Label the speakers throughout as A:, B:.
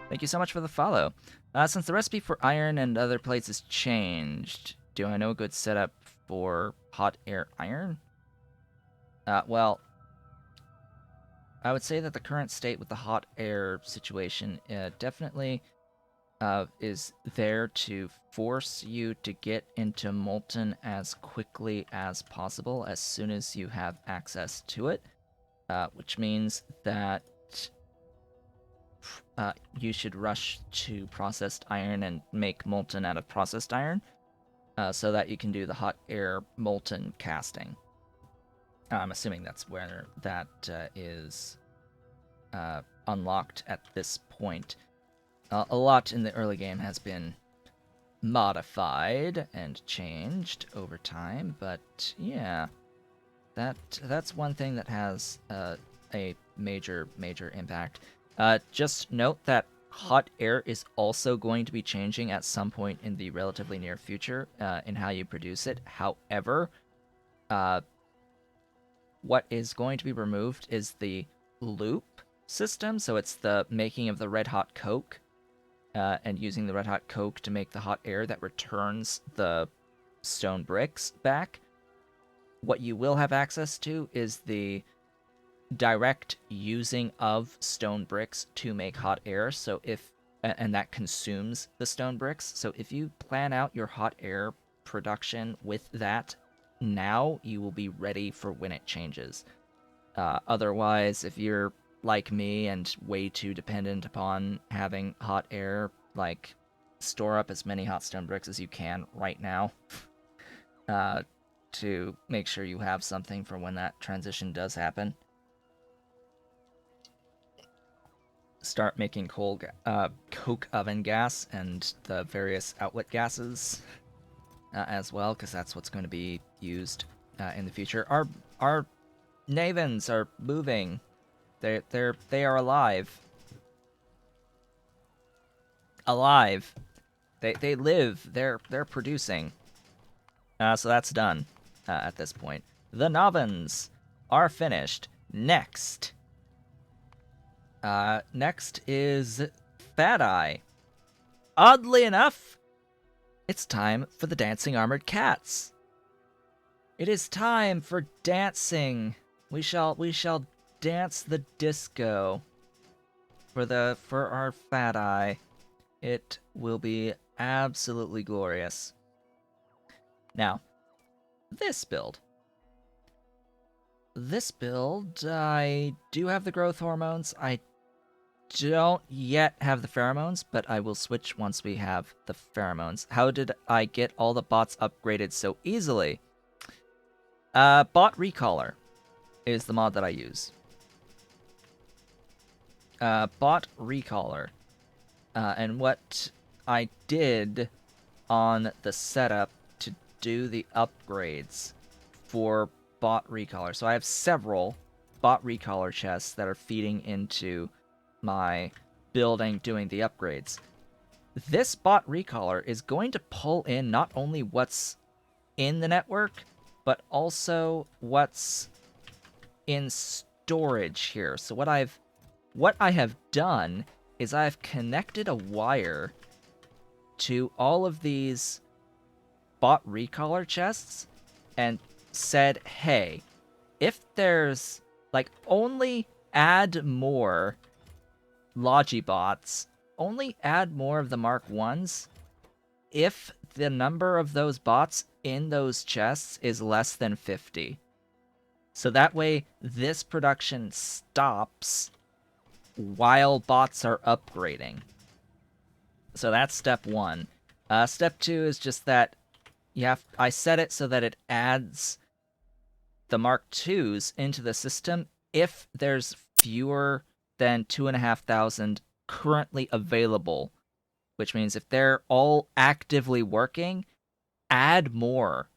A: Thank you so much for the follow. Since the recipe for iron and other plates has changed, do I know a good setup for hot air iron? Well, I would say that the current state with the hot air situation definitely is there to force you to get into molten as quickly as possible as soon as you have access to it, which means that you should rush to processed iron and make molten out of processed iron so that you can do the hot air molten casting. I'm assuming that's where that is unlocked at this point. A lot in the early game has been modified and changed over time, but yeah, that's one thing that has a major impact. Just note that hot air is also going to be changing at some point in the relatively near future in how you produce it. However, uh, what is going to be removed is the loop system, so it's the making of the red hot coke and using the red hot coke to make the hot air that returns the stone bricks back. What you will have access to is the direct using of stone bricks to make hot air. So if and that consumes the stone bricks. So if you plan out your hot air production with that now, you will be ready for when it changes. Otherwise, if you're like me and way too dependent upon having hot air, like store up as many hot stone bricks as you can right now to make sure you have something for when that transition does happen. Start making coke oven gas and the various outlet gases as well, because that's what's going to be used in the future. Our Navens are moving. They are alive. Alive. They live. They're producing. So that's done at this point. The Novens are finished. Next. Next is Fat Oddly enough, it's time for the dancing armored cats. It is time for dancing. We shall dance the disco for our Fat. It will be absolutely glorious. Now, this build, I do have the growth hormones. I don't yet have the pheromones, but I will switch once we have the pheromones. How did I get all the bots upgraded so easily? Bot Recaller is the mod that I use. Bot Recaller. And what I did on the setup to do the upgrades for Bot Recaller. So I have several Bot Recaller chests that are feeding into my building doing the upgrades. This Bot Recaller is going to pull in not only what's in the network, but also what's in storage here. So what I have done is I've connected a wire to all of these Bot Recaller chests and said, hey, if there's only add more Logibots, only add more of the Mark 1s if the number of those bots in those chests is less than 50. So that way, this production stops while bots are upgrading. So that's step one. Step two is just that I set it so that it adds the Mark IIs into the system if there's fewer than 2,500 currently available, which means if they're all actively working, add more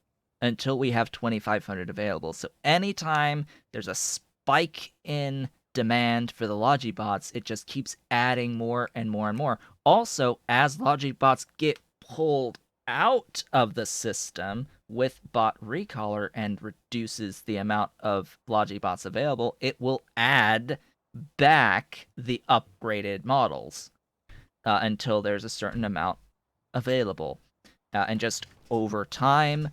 A: until we have 2,500 available. So anytime there's a spike in demand for the Logibots, it just keeps adding more and more and more. Also, as Logibots get pulled out of the system with Bot Recaller and reduces the amount of Logibots available, it will add back the upgraded models. until there's a certain amount available. And just over time,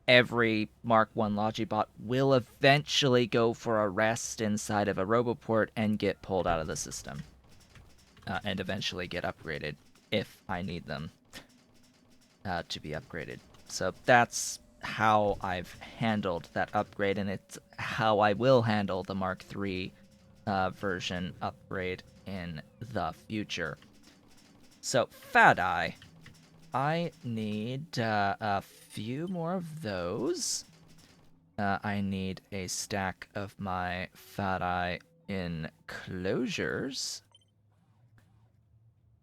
A: every Mark 1 Logibot will eventually go for a rest inside of a Roboport and get pulled out of the system. And eventually get upgraded if I need them to be upgraded. So that's how I've handled that upgrade, and it's how I will handle the Mark III version upgrade in the future. So, Phadai. I need a few more of those. I need a stack of my Phadai enclosures.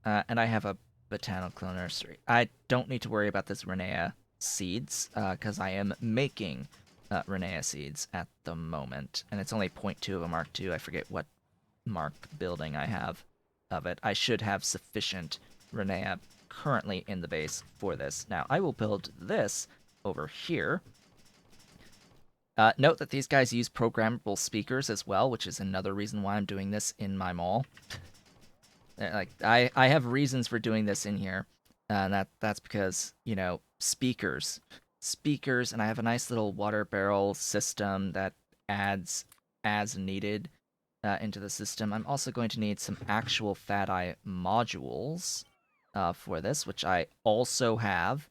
A: And I have a botanical nursery. I don't need to worry about this Renea seeds, because I am making Renea seeds at the moment. And it's only 0.2 of a Mark II. I forget what Mark building I have of it. I should have sufficient Renea currently in the base for this. Now, I will build this over here. Note that these guys use programmable speakers as well, which is another reason why I'm doing this in my mall. Like, I have reasons for doing this in here, and that's because, you know, speakers, and I have a nice little water barrel system that adds as needed into the system. I'm also going to need some actual Phadai modules for this, which I also have,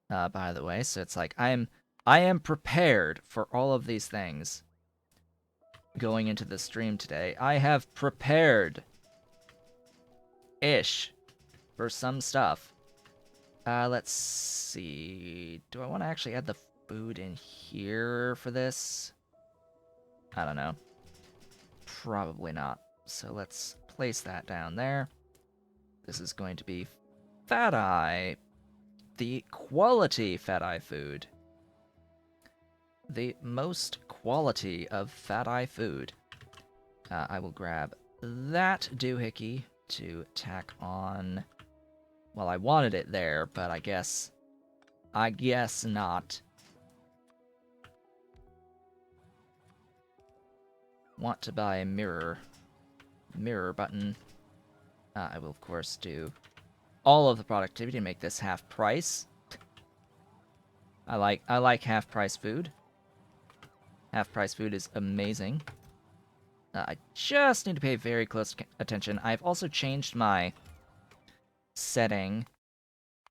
A: by the way. So it's like I am prepared for all of these things going into the stream today. I have prepared ish for some stuff. Let's see. Do I want to actually add the food in here for this? I don't know. Probably not. So let's place that down there. This is going to be Phadai. The quality Phadai food. The most quality of Phadai food. I will grab that doohickey to tack on. Well, I wanted it there, but I guess not. Want to buy a mirror button. I will of course do all of the productivity to make this half price. I like half price food. Half price food is amazing. I just need to pay very close attention. I've also changed my setting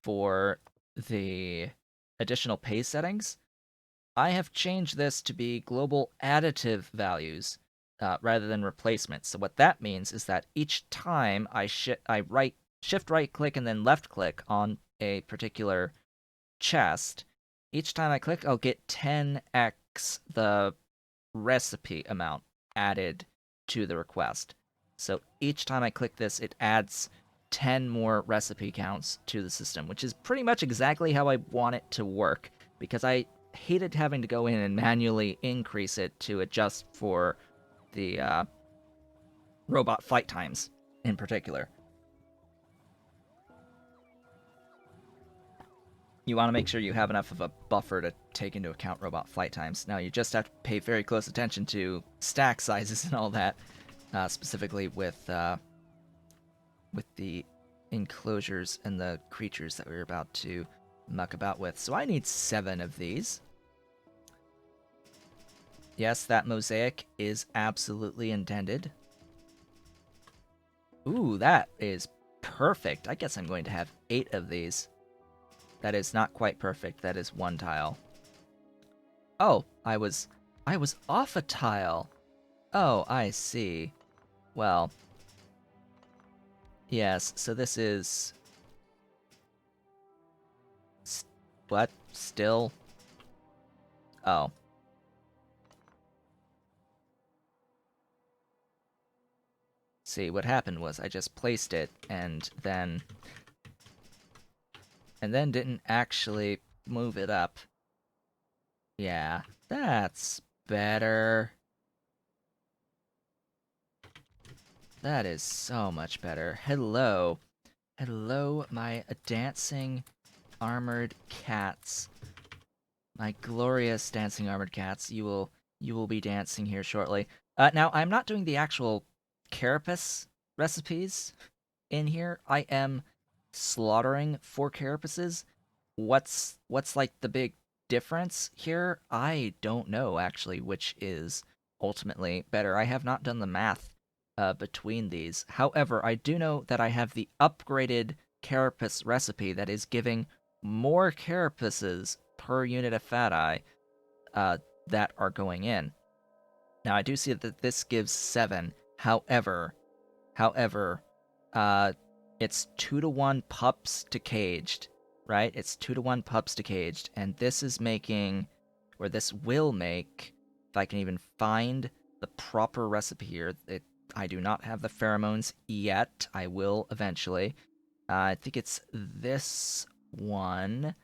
A: for the additional pay settings. I have changed this to be global additive values rather than replacements. So what that means is that each time I shift right click and then left click on a particular chest, each time I click, I'll get 10x the recipe amount added to the request. So each time I click this, it adds 10 more recipe counts to the system, which is pretty much exactly how I want it to work, because I hated having to go in and manually increase it to adjust for the robot fight times in particular. You want to make sure you have enough of a buffer to take into account robot flight times. Now, you just have to pay very close attention to stack sizes and all that, specifically with the enclosures and the creatures that we're about to muck about with. So I need 7 of these. Yes, that mosaic is absolutely intended. Ooh, that is perfect. I guess I'm going to have 8 of these. That is not quite perfect. That is 1 tile. Oh, I was off a tile. Oh, I see. Well, yes, so this is... What? Still? Oh. See, what happened was I just placed it and then didn't actually move it up. Yeah, that's better. That is so much better. Hello. Hello, my dancing armored cats. My glorious dancing armored cats. You will be dancing here shortly. Now, I'm not doing the actual carapace recipes. in here. I am slaughtering 4 carapaces. What's like the big difference here? I don't know actually which is ultimately better. I have not done the math between these. However, I do know that I have the upgraded carapace recipe that is giving more carapaces per unit of fat eye that are going in. Now I do see that this gives 7. However, uh, it's 2-to-1 pups to caged, right? It's 2-to-1 pups to caged, and this is making, or this will make, if I can even find the proper recipe here. I do not have the pheromones yet. I will eventually. I think it's this one.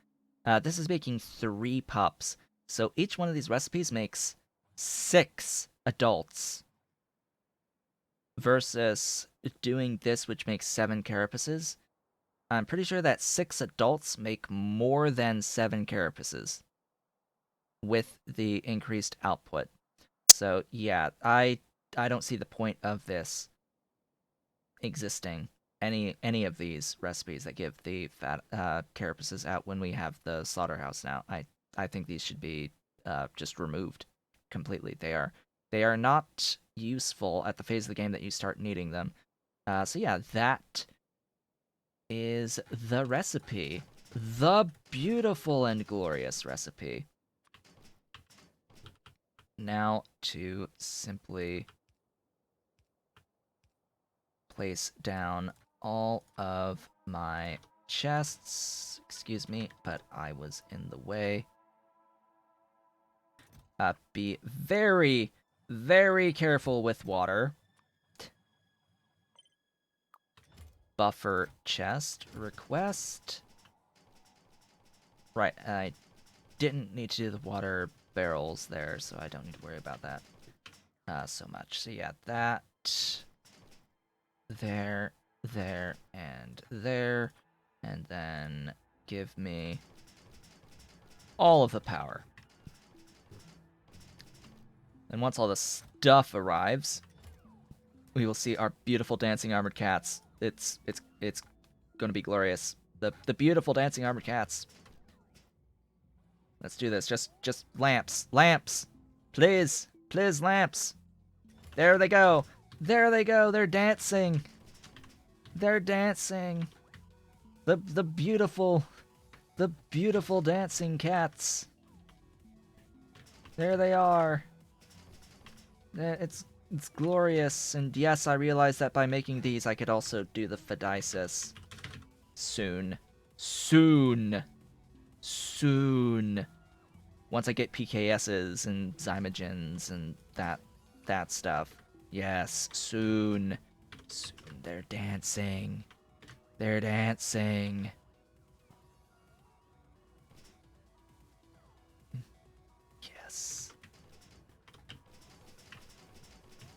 A: This is making 3 pups. So each one of these recipes makes 6 adults versus doing this, which makes 7 carapaces. I'm pretty sure that 6 adults make more than 7 carapaces with the increased output. So yeah, I don't see the point of this existing. Any of these recipes that give the fat carapaces out when we have the slaughterhouse now. I think these should be just removed completely. They are not useful at the phase of the game that you start needing them. So yeah, that is the recipe. The beautiful and glorious recipe. Now to simply place down all of my chests. Excuse me, but I was in the way. Be very, very careful with water. Buffer chest request. Right, I didn't need to do the water barrels there, so I don't need to worry about that so much. So yeah, that, there, and there, and then give me all of the power. And once all the stuff arrives, we will see our beautiful dancing armored cats. It's going to be glorious. The beautiful dancing armored cats. Let's do this. Just lamps, please, lamps. There they go. There they go. They're dancing. They're dancing. The beautiful dancing cats. There they are. It's glorious, and yes, I realized that by making these, I could also do the phadaisus. Soon. Once I get PKSs and zymogens and that stuff. Yes, soon. They're dancing. They're dancing. Yes.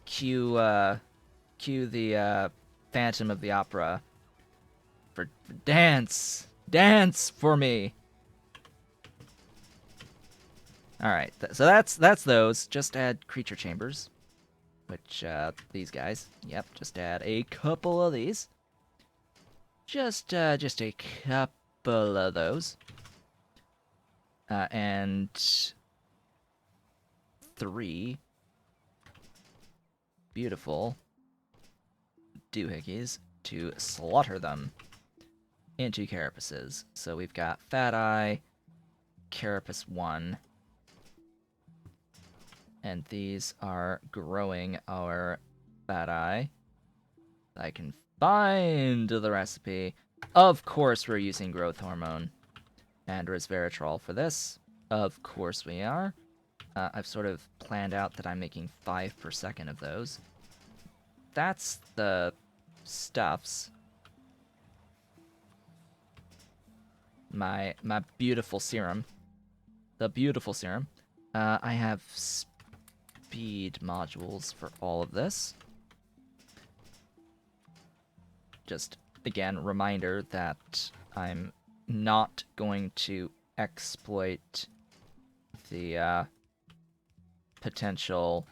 A: Cue the Phantom of the Opera for dance for me. All right, so that's those. Just add creature chambers, which these guys. Yep, just add a couple of these. Just a couple of those, and 3 beautiful doohickeys to slaughter them into carapaces. So we've got Fat Eye, Carapace 1, and these are growing our Fat Eye. I can find the recipe. Of course we're using growth hormone and resveratrol for this. Of course we are. I've sort of planned out that I'm making 5 per second of those. That's the stuffs. My beautiful serum. The beautiful serum. I have speed modules for all of this. Just, again, reminder that I'm not going to exploit the potential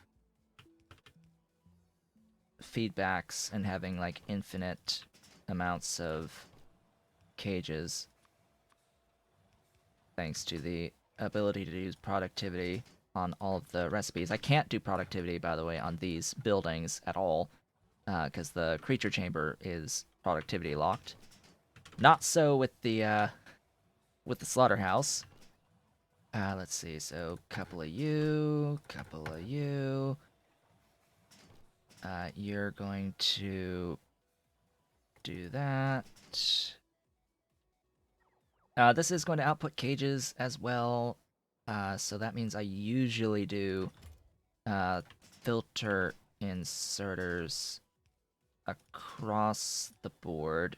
A: feedbacks and having like infinite amounts of cages thanks to the ability to use productivity on all of the recipes. I can't do productivity, by the way, on these buildings at all, because the creature chamber is productivity locked. Not so with the slaughterhouse. Let's see. So couple of you, couple of you. You're going to do that. This is going to output cages as well. So that means I usually do filter inserters across the board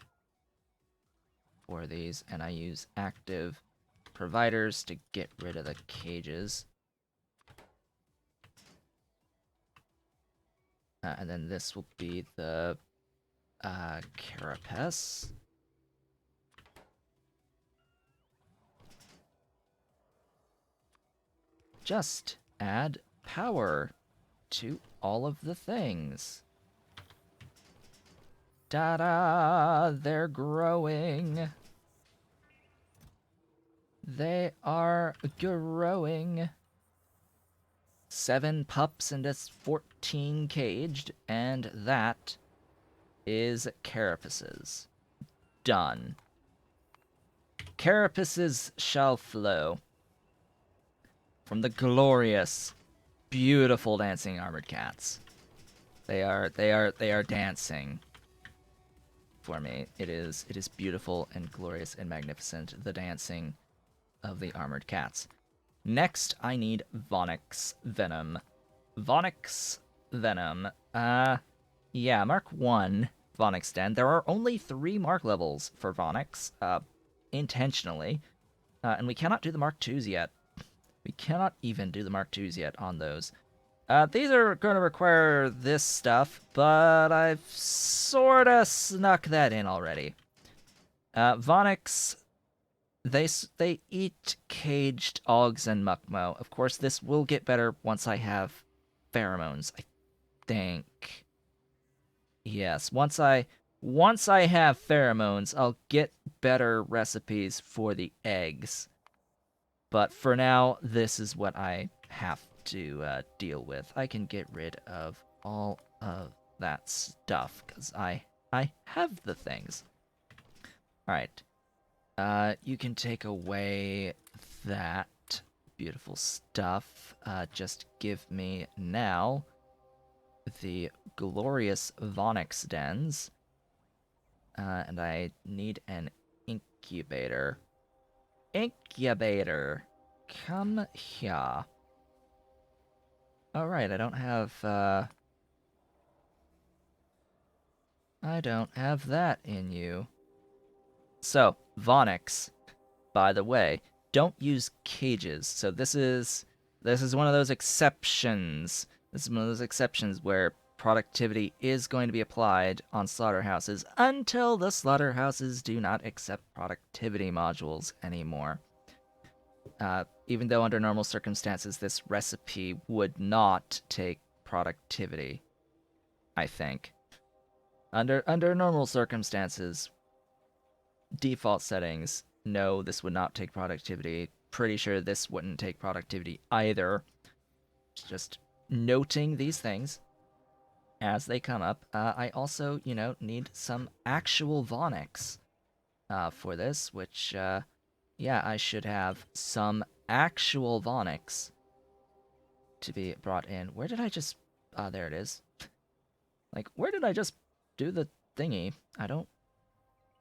A: for these, and I use active providers to get rid of the cages. And then this will be the carapace. Just add power to all of the things. Ta-da! They're growing. They are growing. 7 pups and it's 14 caged, and that is carapaces. Done. Carapaces shall flow from the glorious, beautiful dancing armored cats. They are dancing for me. It is beautiful and glorious and magnificent, the dancing of the armored cats. Next, I need Vonix Venom. Vonix Venom. Yeah, Mark 1 Vonix Den. There are only 3 Mark levels for Vonix, intentionally. And we cannot do the Mark 2s yet. We cannot even do the Mark 2s yet on those. These are going to require this stuff, but I've sorta snuck that in already. Vonix, they eat caged Augs and Mukmo. Of course, this will get better once I have pheromones, I think. Yes, once I have pheromones, I'll get better recipes for the eggs. But for now, this is what I have to deal with. I can get rid of all of that stuff because I have the things. All right. You can take away that beautiful stuff. Just give me now the glorious Vonix dens. And I need an incubator. Incubator, come here. Alright, I don't have that in you. So, Vonix, by the way, don't use cages. So this is one of those exceptions. This is one of those exceptions where productivity is going to be applied on slaughterhouses until the slaughterhouses do not accept productivity modules anymore. Even though under normal circumstances this recipe would not take productivity, I think. Under normal circumstances, default settings, no, this would not take productivity. Pretty sure this wouldn't take productivity either. Just noting these things as they come up. I also, need some actual Vonix for this, which, yeah, I should have some actual Vonix to be brought in. Where did I just... there it is. Like, where did I just do the thingy? I don't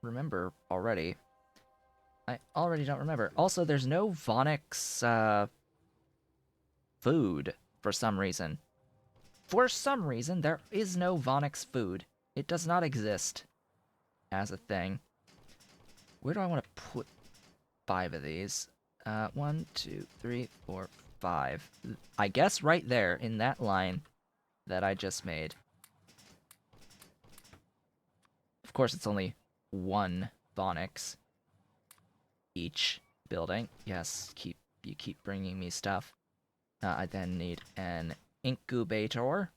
A: remember already. I already don't remember. Also, there's no Vonix, food for some reason. For some reason, there is no Vonix food. It does not exist as a thing. Where do I want to put 5 of these? 1, 2, 3, 4, 5. I guess right there in that line that I just made. Of course, it's only 1 Vonix each building. Yes, you keep bringing me stuff. I then need an incubator.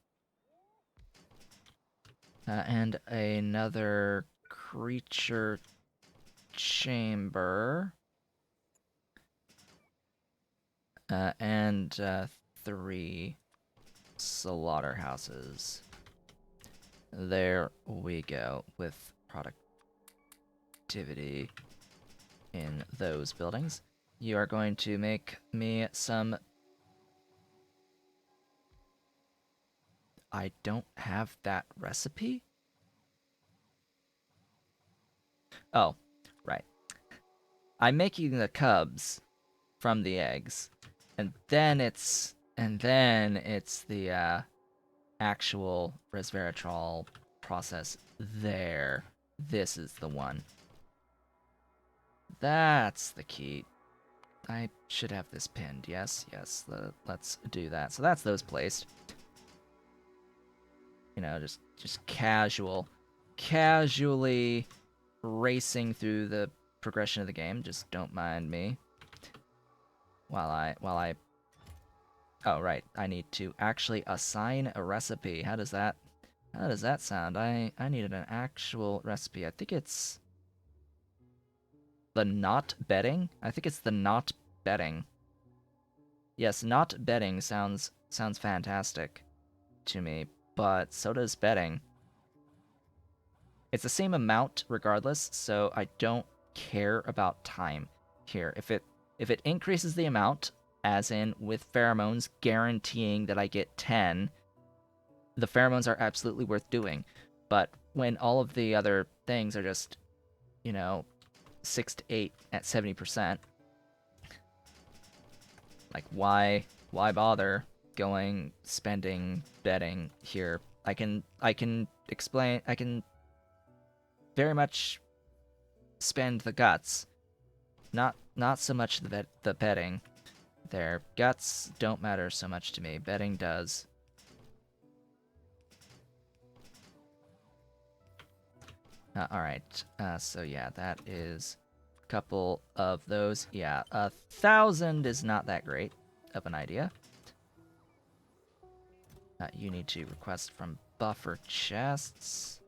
A: And another creature chamber. And 3 slaughterhouses. There we go, with productivity in those buildings. You are going to make me some... I don't have that recipe? Oh, right. I'm making the cubs from the eggs, and then it's the actual resveratrol process there. This is the one. That's the key. I should have this pinned. Yes, yes. Let's do that. So that's those placed. You know, just casually racing through the progression of the game. Just don't mind me. While I. Oh right, I need to actually assign a recipe. How does that sound? I needed an actual recipe. I think it's the not betting. I think it's the not betting. Yes, not betting sounds fantastic to me, but so does betting. It's the same amount regardless, so I don't care about time here. If it increases the amount, as in with pheromones guaranteeing that I get 10, the pheromones are absolutely worth doing. But when all of the other things are just, 6 to 8 at 70%, like why bother spending betting here? I can explain. I can very much spend the guts, not so much the betting. Their guts don't matter so much to me. Betting does. All right. So yeah, that is a couple of those. Yeah, 1,000 is not that great of an idea. You need to request from buffer chests.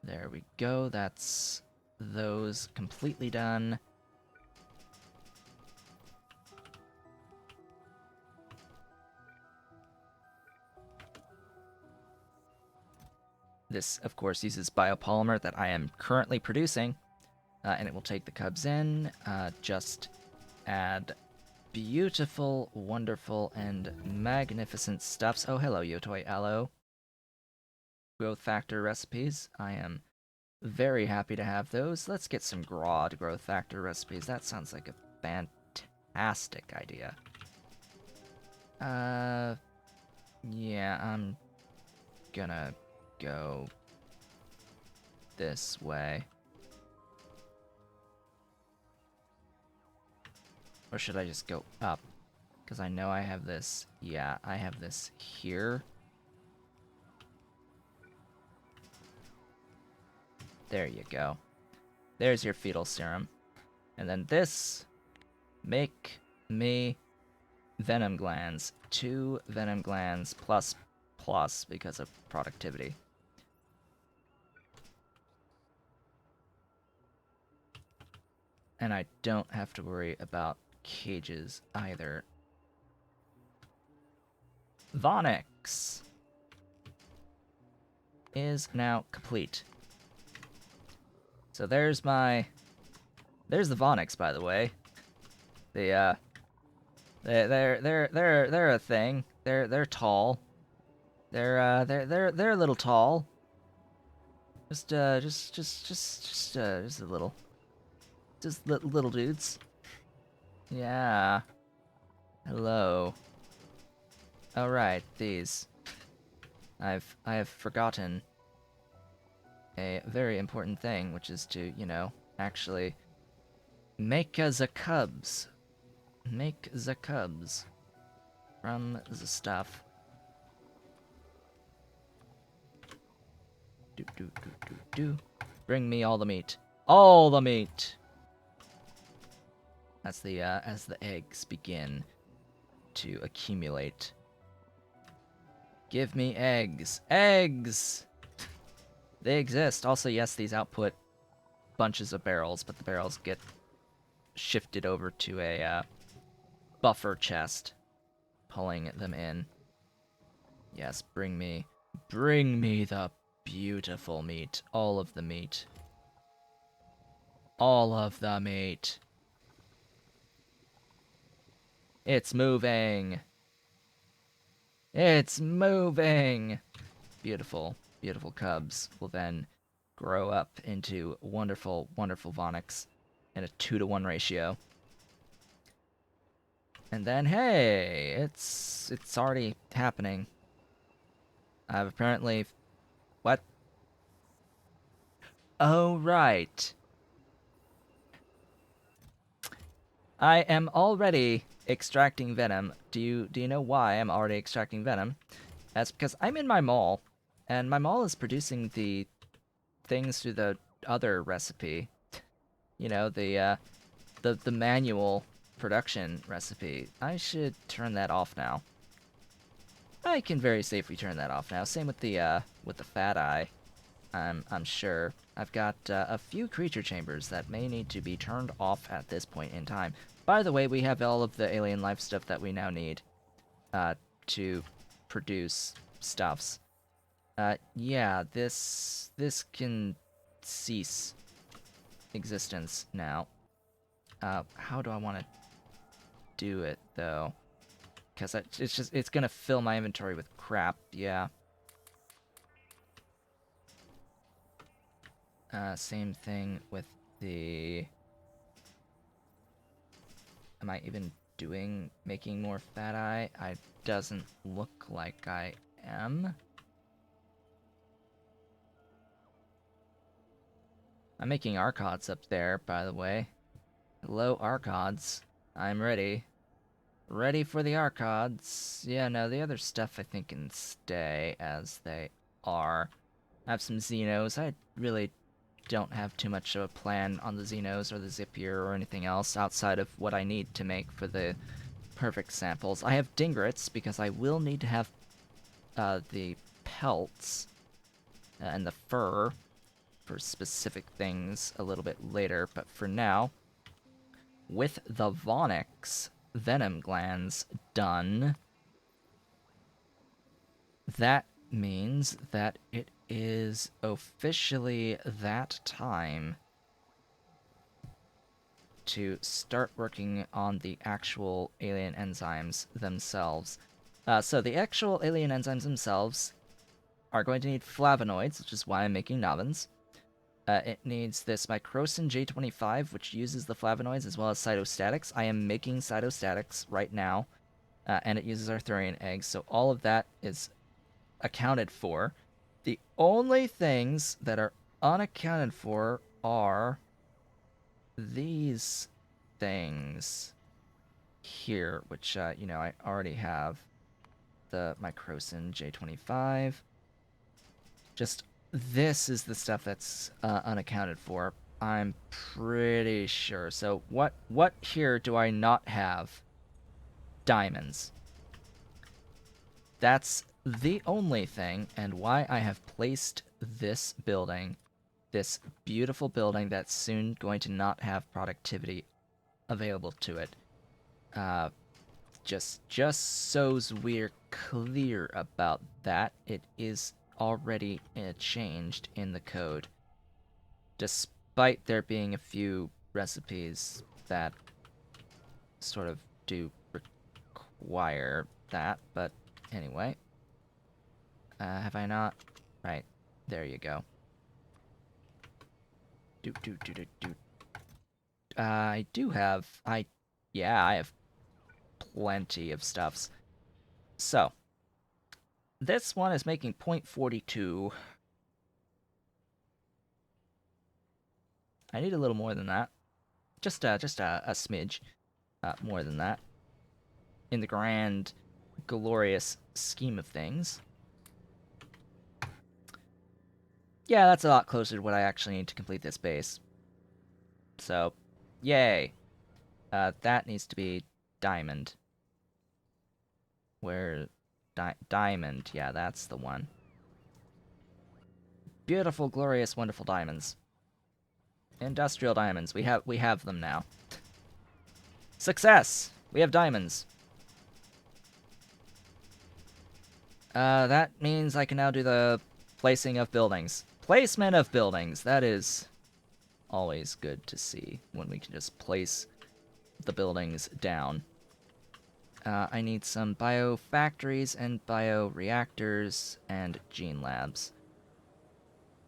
A: There we go. That's those completely done. This, of course, uses biopolymer that I am currently producing, and it will take the cubs in. Just add beautiful, wonderful, and magnificent stuffs. Oh, hello, Yotoi Aloe. Growth factor recipes. I am very happy to have those. Let's get some Grodd growth factor recipes. That sounds like a fantastic idea. Yeah, I'm gonna go this way. Or should I just go up? Because I know I have this. Yeah, I have this here. There you go. There's your fetal serum. And then this, make me venom glands. 2 venom glands plus because of productivity. And I don't have to worry about cages either. Vonix is now complete. So there's the Vonix, by the way. They're a thing. They're tall. They're a little tall. Just a little. Just little dudes. Yeah. Hello. All right, these. I have forgotten a very important thing, which is to, actually make the cubs. Make the cubs from the stuff. Do. Bring me all the meat. All the meat! As the eggs begin to accumulate. Give me eggs. Eggs! They exist. Also, yes, these output bunches of barrels, but the barrels get shifted over to a buffer chest, pulling them in. Yes, bring me the beautiful meat. All of the meat. All of the meat. It's moving. It's moving. Beautiful, beautiful cubs will then grow up into wonderful, wonderful Vonyx in a 2-to-1 ratio. And then, hey, it's already happening. I've apparently... What? Oh, right. I am already extracting venom. Do you know why I'm already extracting venom? That's because I'm in my mall, and my mall is producing the things through the other recipe. You know, the manual production recipe. I should turn that off now. I can very safely turn that off now. Same with the fat eye. I'm sure. I've got a few creature chambers that may need to be turned off at this point in time. By the way, we have all of the alien life stuff that we now need to produce stuffs. Yeah, this can cease existence now. How do I want to do it though? Because it's gonna fill my inventory with crap. Yeah. Same thing with the... Am I even making more fat eye? I doesn't look like I am. I'm making archods up there, by the way. Hello, archods. I'm ready. Ready for the archods. Yeah, no, the other stuff I think can stay as they are. I have some Xenos. I really don't have too much of a plan on the Xenos or the Zipier or anything else outside of what I need to make for the perfect samples. I have Dingrits because I will need to have the pelts and the fur for specific things a little bit later, but for now, with the Vonyx venom glands done, that means that it is officially that time to start working on the actual alien enzymes themselves. So the actual alien enzymes themselves are going to need flavonoids, which is why I'm making Novins. It needs this microsin J25, which uses the flavonoids as well as cytostatics. I am making cytostatics right now, and it uses Arthurian eggs, so all of that is accounted for. The only things that are unaccounted for are these things here, which, you know, I already have the microsin J25. Just this is the stuff that's unaccounted for. I'm pretty sure. So what here do I not have? Diamonds. That's the only thing, and why I have placed this building, this beautiful building that's soon going to not have productivity available to it. Just so we're clear about that, it is already changed in the code, despite there being a few recipes that sort of do require that, but anyway. Have I not? Right, there you go. I do have, yeah, I have plenty of stuffs. So, this one is making 0.42. I need a little more than that. Just a smidge more than that. In the grand, glorious scheme of things. Yeah, that's a lot closer to what I actually need to complete this base. So, yay. That needs to be diamond. Where... diamond, yeah, that's the one. Beautiful, glorious, wonderful diamonds. Industrial diamonds. We have them now. Success! We have diamonds. That means I can now do the placing of buildings. Placement of buildings. That is always good to see when we can just place the buildings down. I need some bio factories and bio reactors and gene labs.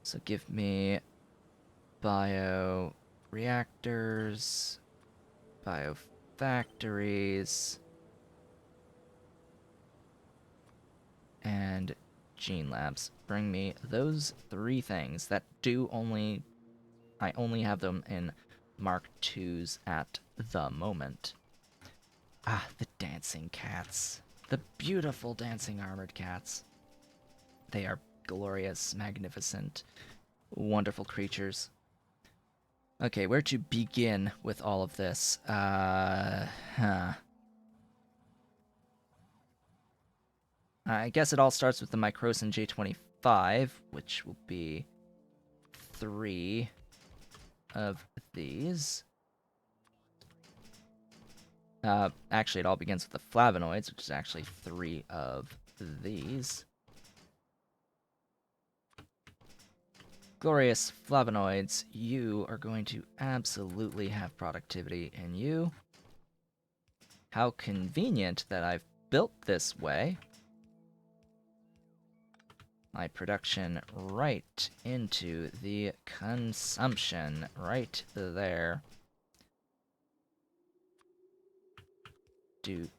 A: So give me bio reactors, bio factories, and gene labs. Bring me those 3 things that do only... I only have them in Mark IIs at the moment. Ah, the dancing cats. The beautiful dancing armored cats. They are glorious, magnificent, wonderful creatures. Okay, where to begin with all of this? I guess it all starts with the Microsin J25, which will be 3 of these. Actually, it all begins with the flavonoids, which is actually 3 of these. Glorious flavonoids, you are going to absolutely have productivity in you. How convenient that I've built this way. My production right into the consumption right there. Do.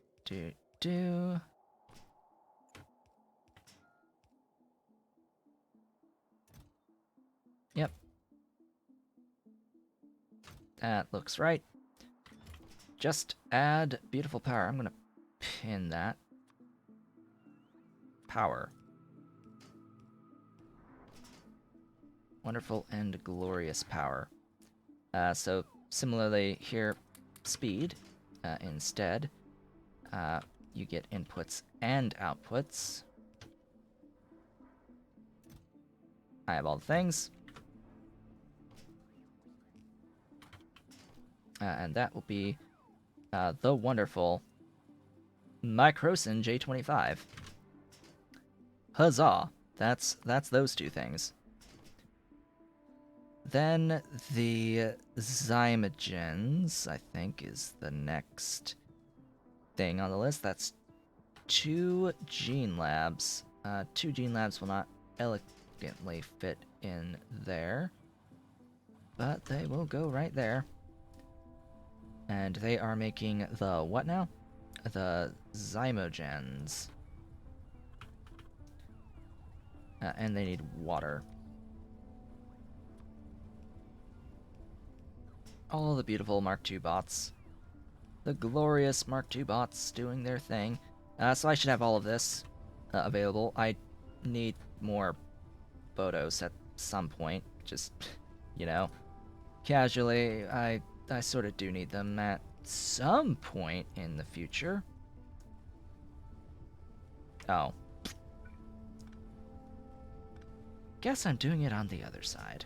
A: Yep. That looks right. Just add beautiful power. I'm gonna pin that. Power. Wonderful and glorious power. So similarly here, speed instead. You get inputs and outputs. I have all the things. And that will be the wonderful Microsin J25. Huzzah! That's those 2 things. Then the Zymogens, I think, is the next thing on the list. That's 2 gene labs. 2 gene labs will not elegantly fit in there, but they will go right there. And they are making the what now? The Zymogens. And they need water. All the beautiful Mark II bots. The glorious Mark II bots doing their thing. So I should have all of this available. I need more photos at some point. Just, you know, casually, I sort of do need them at some point in the future. Oh. Guess I'm doing it on the other side.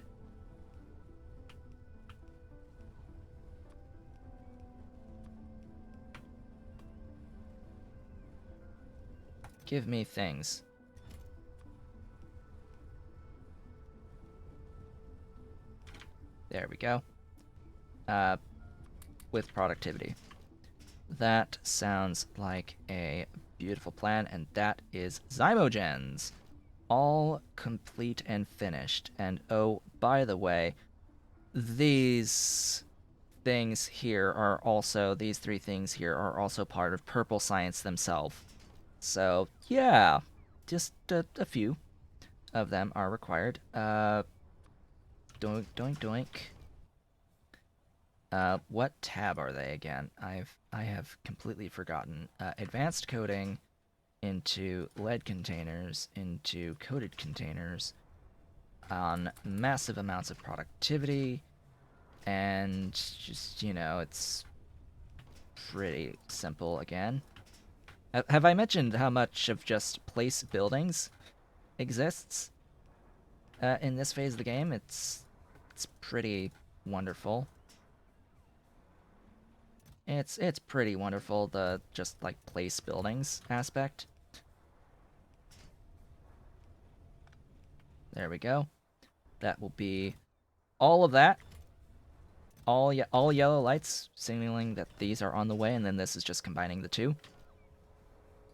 A: Give me things. There we go. With productivity. That sounds like a beautiful plan, and that is Zymogens. All complete and finished. And oh, by the way, these things here are also, these 3 things here are also part of Purple Science themselves. So, yeah, just a few of them are required. Doink, doink, doink. What tab are they again? I have completely forgotten. Advanced coding into lead containers, into coated containers, on massive amounts of productivity, and just, you know, it's pretty simple again. Have I mentioned how much of just place buildings exists? in this phase of the game, it's pretty wonderful. It's pretty wonderful, the just like place buildings aspect. There we go. That will be all of that. All yellow lights signaling that these are on the way, and then this is just combining the two.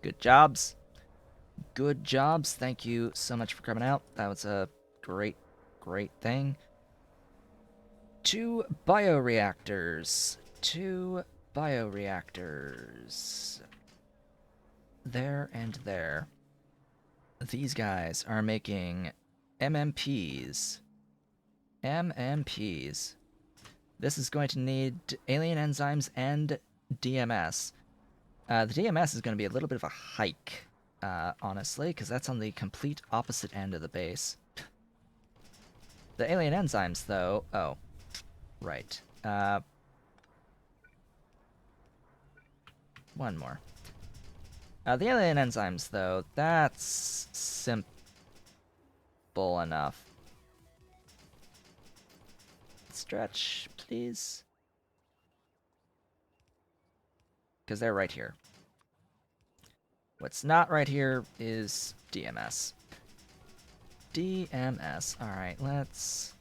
A: Good jobs. Good jobs. Thank you so much for coming out. That was a great thing. 2 bioreactors. 2 bioreactors. There and there. These guys are making MMPs. MMPs. This is going to need alien enzymes and DMS. The DMS is going to be a little bit of a hike, honestly, because that's on the complete opposite end of the base. The alien enzymes, though... Oh, right. One more. The alien enzymes, though, that's simple enough. Stretch, please. Because they're right here. What's not right here is DMS. DMS. Alright, let's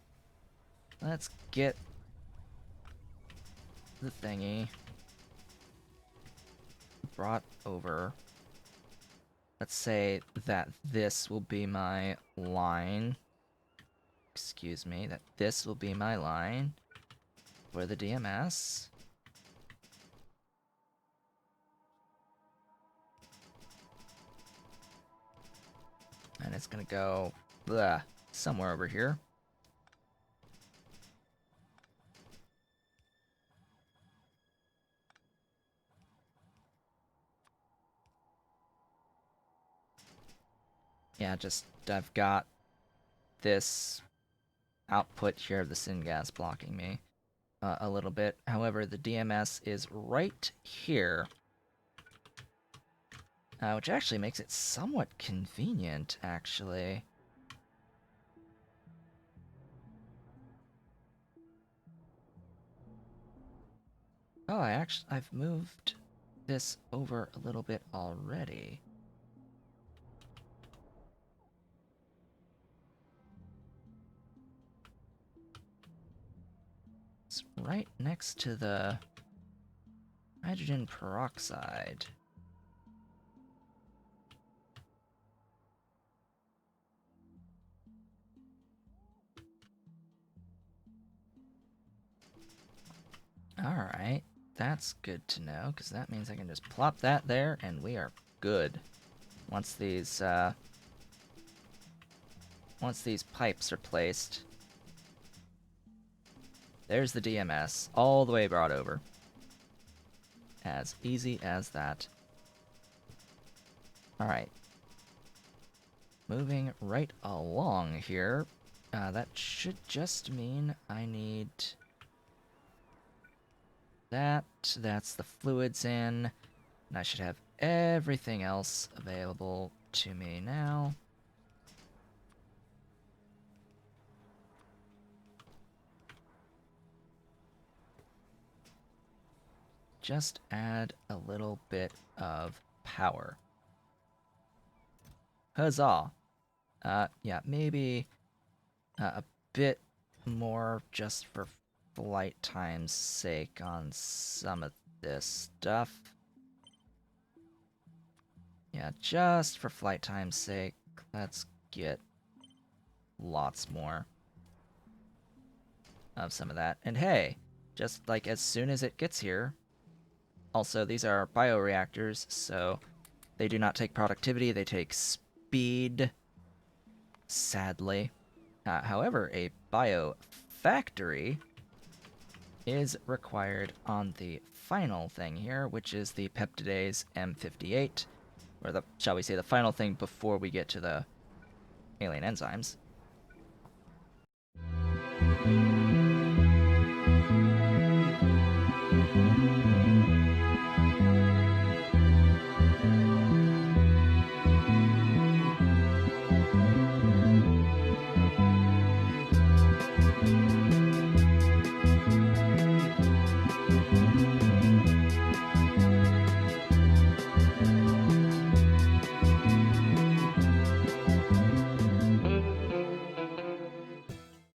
A: get the thingy brought over. Let's say that this will be my line. Excuse me, that this will be my line for the DMS. And it's gonna go somewhere over here. Yeah, just I've got this output here of the syngas blocking me a little bit. However, the DMS is right here, which actually makes it somewhat convenient, actually. Oh, I've moved this over a little bit already. It's right next to the hydrogen peroxide. Alright, that's good to know, because that means I can just plop that there, and we are good. Once these pipes are placed. There's the DMS, all the way brought over. As easy as that. Alright. Moving right along here. That should just mean I need... That's the fluids in. And I should have everything else available to me now. Just add a little bit of power. Huzzah! Yeah, maybe a bit more just for flight time's sake on some of this stuff. Yeah, just for flight time's sake, let's get lots more of some of that. And hey, just like as soon as it gets here, also these are bioreactors, so they do not take productivity, they take speed, sadly. However, a biofactory is required on the final thing here, which is the peptidase M58, or the, shall we say, the final thing before we get to the alien enzymes.